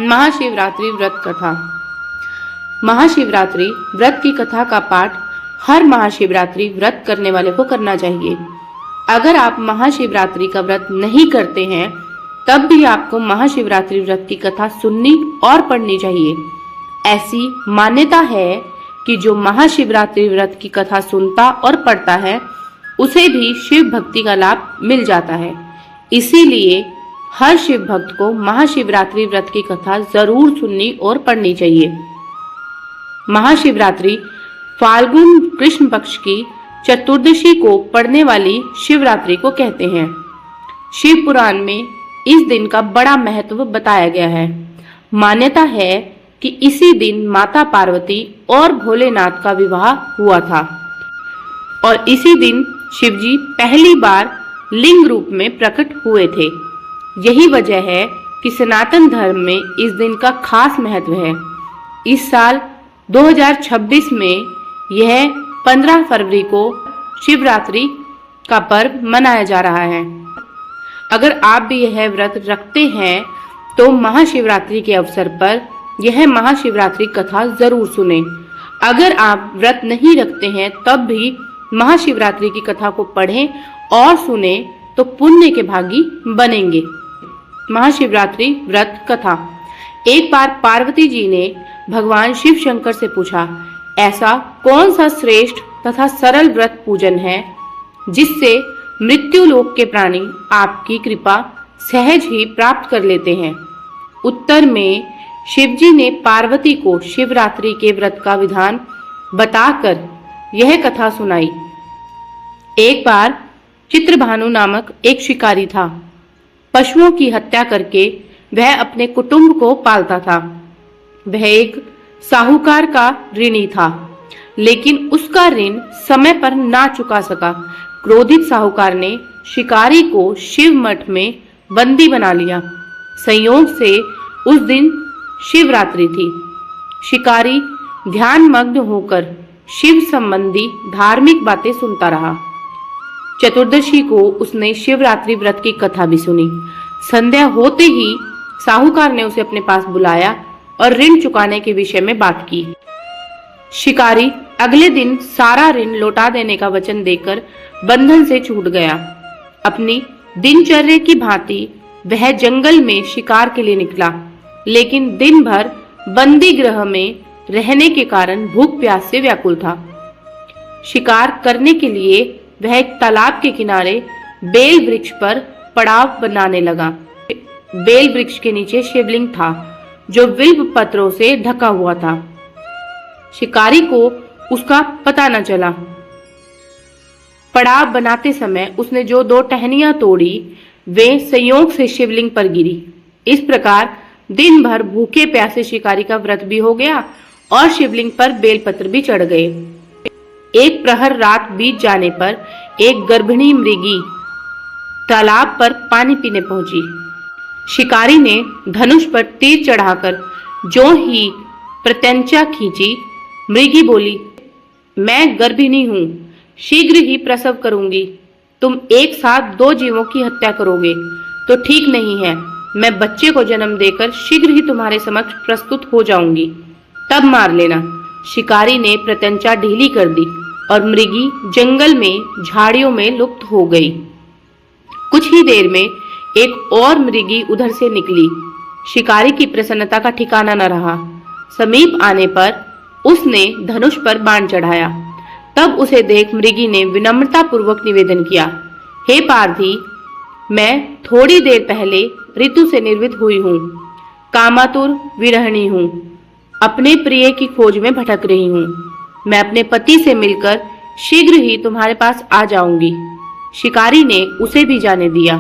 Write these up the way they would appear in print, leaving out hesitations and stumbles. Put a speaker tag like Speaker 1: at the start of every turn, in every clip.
Speaker 1: महाशिवरात्रि व्रत कथा। महाशिवरात्रि व्रत की कथा का पाठ हर महाशिवरात्रि व्रत करने वाले को करना चाहिए। अगर आप महाशिवरात्रि का व्रत नहीं करते हैं तब भी आपको महाशिवरात्रि व्रत की कथा सुननी और पढ़नी चाहिए। ऐसी मान्यता है कि जो महाशिवरात्रि व्रत की कथा सुनता और पढ़ता है उसे भी शिव भक्ति का लाभ मिल जाता है। इसीलिए हर शिव भक्त को महाशिवरात्रि व्रत की कथा जरूर सुननी और पढ़नी चाहिए। महाशिवरात्रि फाल्गुन कृष्ण पक्ष की चतुर्दशी को पड़ने वाली शिवरात्रि को कहते हैं। शिव पुराण में इस दिन का बड़ा महत्व बताया गया है। मान्यता है कि इसी दिन माता पार्वती और भोलेनाथ का विवाह हुआ था और इसी दिन शिवजी पहली बार लिंग रूप में प्रकट हुए थे। यही वजह है कि सनातन धर्म में इस दिन का खास महत्व है। इस साल 2026 में यह 15 फरवरी को शिवरात्रि का पर्व मनाया जा रहा है। अगर आप भी यह व्रत रखते हैं तो महाशिवरात्रि के अवसर पर यह महाशिवरात्रि कथा जरूर सुनें। अगर आप व्रत नहीं रखते हैं तब भी महाशिवरात्रि की कथा को पढ़ें और सुनें तो पुण्य के भागी बनेंगे। महाशिवरात्रि व्रत कथा। एक बार पार्वती जी ने भगवान शिव शंकर से पूछा, ऐसा कौन सा श्रेष्ठ तथा सरल व्रत पूजन है जिससे मृत्यु लोक के प्राणी आपकी कृपा सहज ही प्राप्त कर लेते हैं। उत्तर में शिवजी ने पार्वती को शिवरात्रि के व्रत का विधान बताकर यह कथा सुनाई। एक बार चित्रभानु नामक एक शिकारी था। पशुओं की हत्या करके वह अपने कुटुंब को पालता था। वह एक साहूकार का ऋणी था, लेकिन उसका ऋण समय पर ना चुका सका। क्रोधित साहूकार ने शिकारी को शिव मठ में बंदी बना लिया। संयोग से उस दिन शिवरात्रि थी। शिकारी ध्यानमग्न होकर शिव संबंधी धार्मिक बातें सुनता रहा। चतुर्दशी को उसने शिवरात्रि व्रत की कथा भी सुनी। संध्या होते ही साहूकार ने उसे अपने पास बुलाया और ऋण चुकाने के विषय में बात की। शिकारी अगले दिन सारा ऋण लौटा देने का वचन देकर बंधन से छूट गया। अपनी दिनचर्या की भांति वह जंगल में शिकार के लिए निकला, लेकिन दिन भर बंदी गृह में रहने के कारण भूख प्यास से व्याकुल था। शिकार करने के लिए वह एक तालाब के किनारे बेल वृक्ष पर पड़ाव बनाने लगा। बेल वृक्ष के नीचे शिवलिंग था जो बिल्व पत्रों से ढका हुआ था। शिकारी को उसका पता न चला। पड़ाव बनाते समय उसने जो 2 टहनियां तोड़ी वे संयोग से शिवलिंग पर गिरी। इस प्रकार दिन भर भूखे प्यासे शिकारी का व्रत भी हो गया और शिवलिंग पर बेलपत्र भी चढ़ गए। एक प्रहर रात बीत जाने पर एक गर्भिणी मृगी तालाब पर पानी पीने पहुंची। शिकारी ने धनुष पर तीर चढ़ाकर जो ही प्रत्यंचा खींची, मृगी बोली, मैं गर्भिणी हूं, शीघ्र ही प्रसव करूंगी। तुम एक साथ 2 जीवों की हत्या करोगे तो ठीक नहीं है। मैं बच्चे को जन्म देकर शीघ्र ही तुम्हारे समक्ष प्रस्तुत हो जाऊंगी, तब मार लेना। शिकारी ने प्रत्यंचा ढीली कर दी और मृगी जंगल में झाड़ियों में लुप्त हो गई। कुछ ही देर में एक और मृगी उधर से निकली। शिकारी की प्रसन्नता का ठिकाना न रहा। समीप आने पर उसने धनुष पर बाण चढ़ाया। तब उसे देख मृगी ने विनम्रता पूर्वक निवेदन किया, हे पार्थी, मैं थोड़ी देर पहले ऋतु से निर्वित हुई हूँ, कामातुर विरहिणी हूँ, अपने प्रिय की खोज में भटक रही हूँ। मैं अपने पति से मिलकर शीघ्र ही तुम्हारे पास आ जाऊंगी। शिकारी ने उसे भी जाने दिया।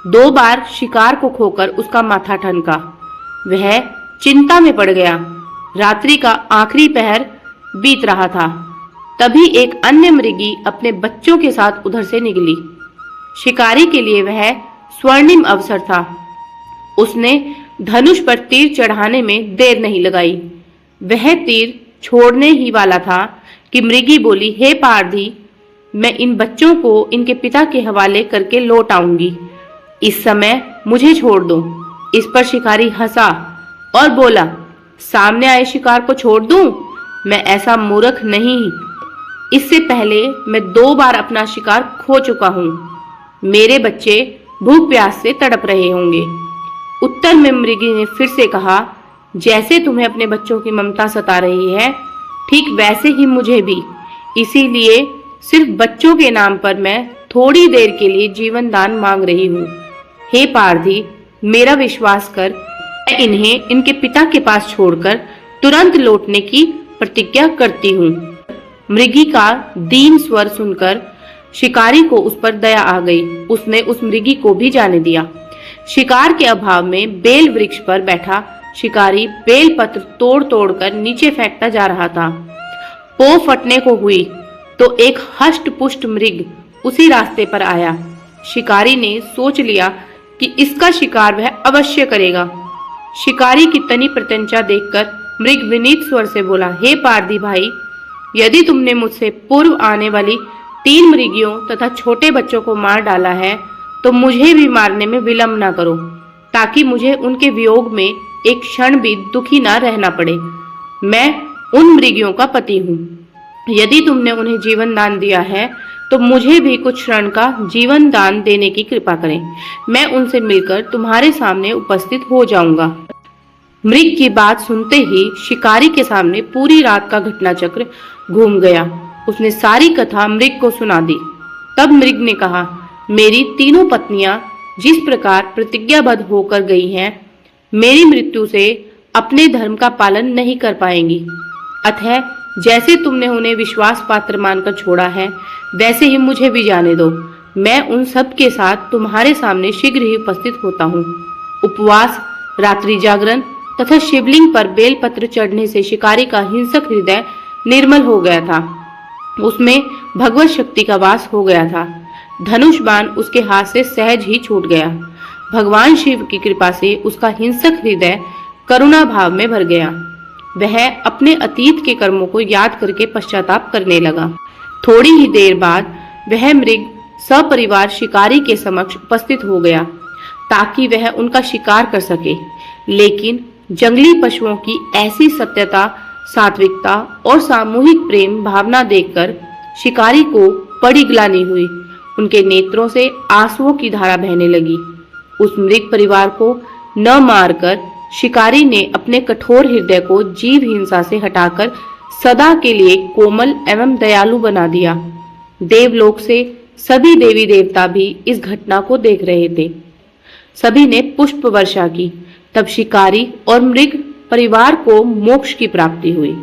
Speaker 1: 2 बार शिकार को खोकर उसका माथा ठनका। वह चिंता में पड़ गया। रात्रि का आखिरी पहर बीत रहा था। तभी एक अन्य मृगी अपने बच्चों के साथ उधर से निकली। शिकारी के लिए वह स्वर्णिम अवसर था। उसने धनुष पर तीर चढ़ाने में देर नहीं लगाई। वह तीर छोड़ने ही वाला था कि मृगी बोली, हे पारधी, मैं इन बच्चों को इनके पिता के हवाले करके लौट आऊंगी। इस समय मुझे छोड़ दो। इस पर शिकारी हंसा और बोला, सामने आए शिकार को छोड़ दूं? मैं ऐसा मूर्ख नहीं। इससे पहले मैं 2 बार अपना शिकार खो चुका हूं। मेरे बच्चे भूख प्यास से तड़प रहे होंगे। उत्तर में मृगी ने फिर से कहा, जैसे तुम्हें अपने बच्चों की ममता सता रही है, ठीक वैसे ही मुझे भी। इसीलिए सिर्फ बच्चों के नाम पर मैं थोड़ी देर के लिए जीवन दान मांग रही हूँ। हे पारधी, मेरा विश्वास कर, मैं इन्हें इनके पिता के पास छोड़कर तुरंत लौटने की प्रतिज्ञा करती हूँ। मृगी का दीन स्वर सुनकर शिकारी को उस पर दया आ गई। उसने उस मृगी को भी जाने दिया। शिकार के अभाव में बेल वृक्ष पर बैठा शिकारी बेल पत्र तोड़ तोड़ कर नीचे फेंकता जा रहा था। पो फटने को हुई तो एक हष्ट पुष्ट मृग उसी रास्ते पर आया। शिकारी ने सोच लिया कि इसका शिकार वह अवश्य करेगा। शिकारी की तनी प्रत्यंचा देखकर मृग विनीत स्वर से बोला, हे पारधी भाई, यदि तुमने मुझसे पूर्व आने वाली 3 मृगियों तथा छोटे बच्चों को मार डाला है तो मुझे भी मारने में विलंब न करो, ताकि मुझे उनके वियोग में एक क्षण भी दुखी न रहना पड़े। मैं उन मृगियों का पति हूँ। यदि तुमने उन्हें जीवन दान दिया है तो मुझे भी कुछ क्षण का जीवन दान देने की कृपा करें। मैं उनसे मिलकर तुम्हारे सामने उपस्थित हो जाऊंगा। मृग की बात सुनते ही शिकारी के सामने पूरी रात का घटनाचक्र घूम गया। उसने सारी कथा मृग को सुना दी। तब मृग ने कहा, मेरी तीनों पत्नियां जिस प्रकार प्रतिज्ञाबद्ध होकर गई हैं, मेरी मृत्यु से अपने धर्म का पालन नहीं कर पाएंगी। अतः जैसे तुमने उन्हें विश्वास पात्र मानकर छोड़ा है, वैसे ही मुझे भी जाने दो। मैं उन सब के साथ तुम्हारे सामने शीघ्र ही उपस्थित होता हूँ। उपवास, रात्रि जागरण तथा शिवलिंग पर बेलपत्र चढ़ने से शिकारी का हिंसक हृदय निर्मल हो गया था। उसमें भगवत शक्ति का वास हो गया था। धनुष बाण उसके हाथ से सहज ही छूट गया। भगवान शिव की कृपा से उसका हिंसक हृदय करुणा भाव में भर गया। वह अपने अतीत के कर्मों को याद करके पश्चाताप करने लगा। थोड़ी ही देर बाद वह मृग सपरिवार शिकारी के समक्ष उपस्थित हो गया ताकि वह उनका शिकार कर सके। लेकिन जंगली पशुओं की ऐसी सत्यता, सात्विकता और सामूहिक प्रेम भावना देखकर शिकारी को बड़ी ग्लानि हुई। उनके नेत्रों से आंसुओं की धारा बहने लगी। उस मृग परिवार को न मारकर शिकारी ने अपने कठोर हृदय को जीव हिंसा से हटाकर सदा के लिए कोमल एवं दयालु बना दिया। देवलोक से सभी देवी देवता भी इस घटना को देख रहे थे। सभी ने पुष्प वर्षा की। तब शिकारी और मृग परिवार को मोक्ष की प्राप्ति हुई।